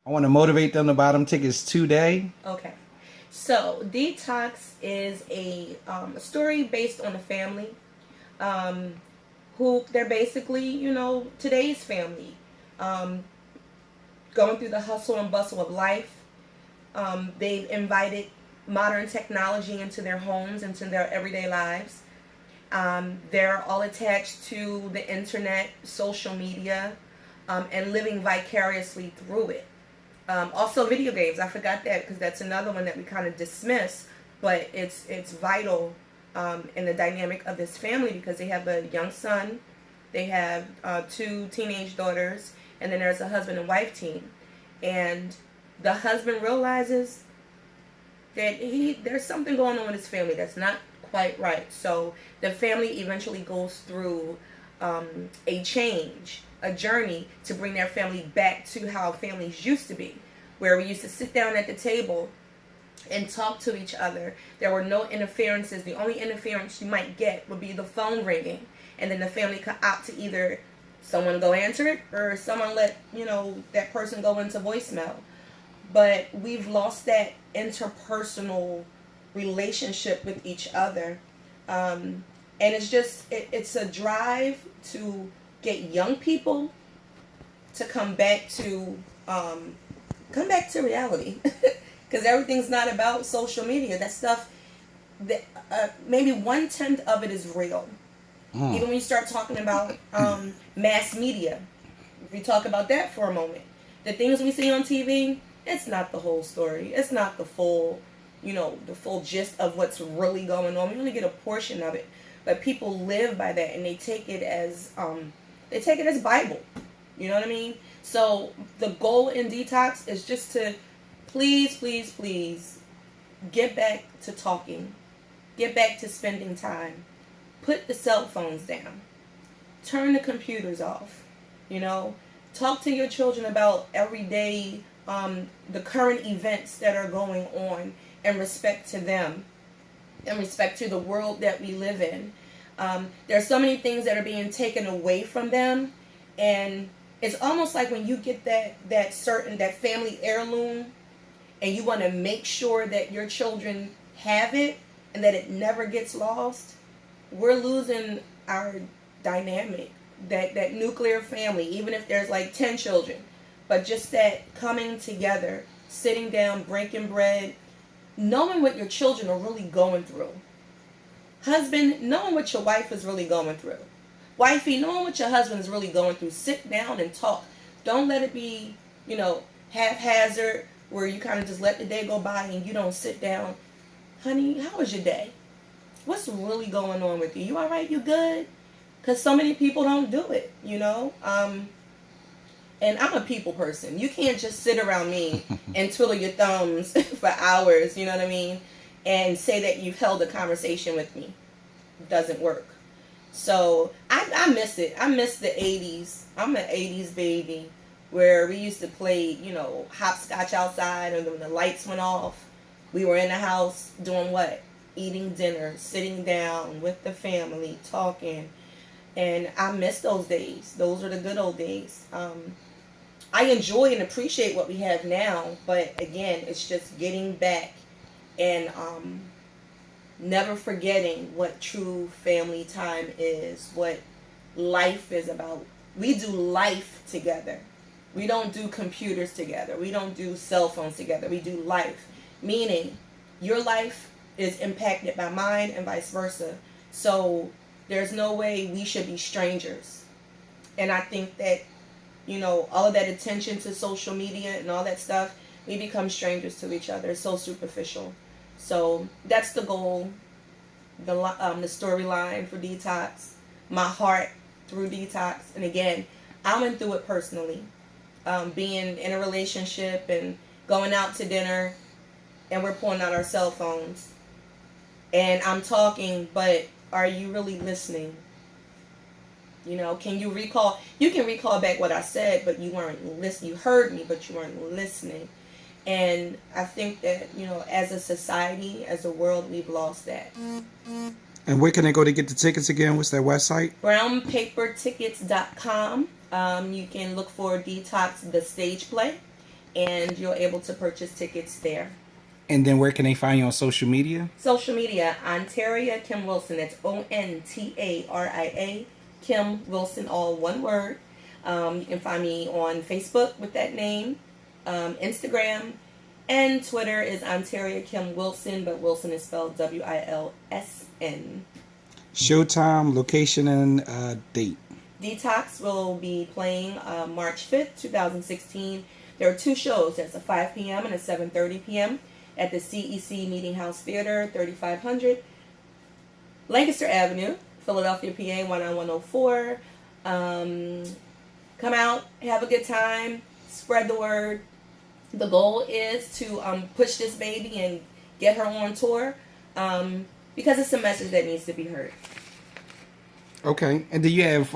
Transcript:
I want to motivate them to buy them tickets today. Okay. So, Detox is a story based on a family um, who they're basically, today's family, um, going through the hustle and bustle of life. They've invited modern technology into their homes, into their everyday lives. They're all attached to the internet, social media, and living vicariously through it. Also, video games. I forgot that because that's another one that we kind of dismiss, but it's vital in the dynamic of this family because they have a young son, they have two teenage daughters, and then there's a husband and wife team. And the husband realizes that there's something going on with his family that's not quite right. So the family eventually goes through a change, a journey to bring their family back to how families used to be, where we used to sit down at the table and talk to each other. There were no interferences. The only interference you might get would be the phone ringing, and then the family could opt to either someone go answer it or someone let that person go into voicemail. But we've lost that interpersonal relationship with each other, and it's a drive to get young people to come back to reality because everything's not about social media. That stuff, that maybe 1/10 of it is real. Even when you start talking about mass media, if we talk about that for a moment, the things we see on TV, it's not the whole story. It's not the full, the full gist of what's really going on. We only get a portion of it, but people live by that and they take it as Bible. You know what I mean? So the goal in Detox is just to please, please, please get back to talking, get back to spending time. Put the cell phones down. Turn the computers off. Talk to your children about everyday, the current events that are going on in respect to them, in respect to the world that we live in. There are so many things that are being taken away from them, and it's almost like when you get that family heirloom, and you want to make sure that your children have it and that it never gets lost. We're losing our dynamic, that nuclear family, even if there's like 10 children, but just that coming together, sitting down, breaking bread, knowing what your children are really going through. Husband, knowing what your wife is really going through. Wifey, knowing what your husband is really going through. Sit down and talk. Don't let it be, haphazard, where you kind of just let the day go by and you don't sit down. Honey, how was your day? What's really going on with you? You all right? You good? Because so many people don't do it, And I'm a people person. You can't just sit around me and twiddle your thumbs for hours, you know what I mean? And say that you've held a conversation with me. It doesn't work. So I miss it. I miss the 80s. I'm an 80s baby where we used to play, hopscotch outside, and when the lights went off, we were in the house doing what? Eating dinner, sitting down with the family, talking. And I miss those days. Those are the good old days. I enjoy and appreciate what we have now, but again, it's just getting back and never forgetting what true family time is, what life is about. We do life together. We don't do computers together. We don't do cell phones together. We do life, meaning your life is impacted by mine and vice versa. So there's no way we should be strangers. And I think that, all of that attention to social media and all that stuff, we become strangers to each other. It's so superficial. So that's the goal, the storyline for Detox, my heart through Detox. And again, I went through it personally, being in a relationship and going out to dinner, and we're pulling out our cell phones. And I'm talking, but are you really listening? Can you recall? You can recall back what I said, but you weren't listening. You heard me, but you weren't listening. And I think that, as a society, as a world, we've lost that. And where can they go to get the tickets again? What's their website? BrownPaperTickets.com. You can look for Detox, the stage play. and you're able to purchase tickets there. And then where can they find you on social media? Social media, Ontaria Kim Wilson. That's Ontaria Kim Wilson, all one word. You can find me on Facebook with that name, Instagram, and Twitter is Ontaria Kim Wilson, but Wilson is spelled Wilsn. Showtime, location, and date. Detox will be playing March 5th, 2016. There are two shows. There's a 5 p.m. and a 7:30 p.m. at the CEC Meeting House Theater, 3500 Lancaster Avenue, Philadelphia, PA, 19104. Come out, have a good time, spread the word. The goal is to push this baby and get her on tour because it's a message that needs to be heard. Okay. And do you have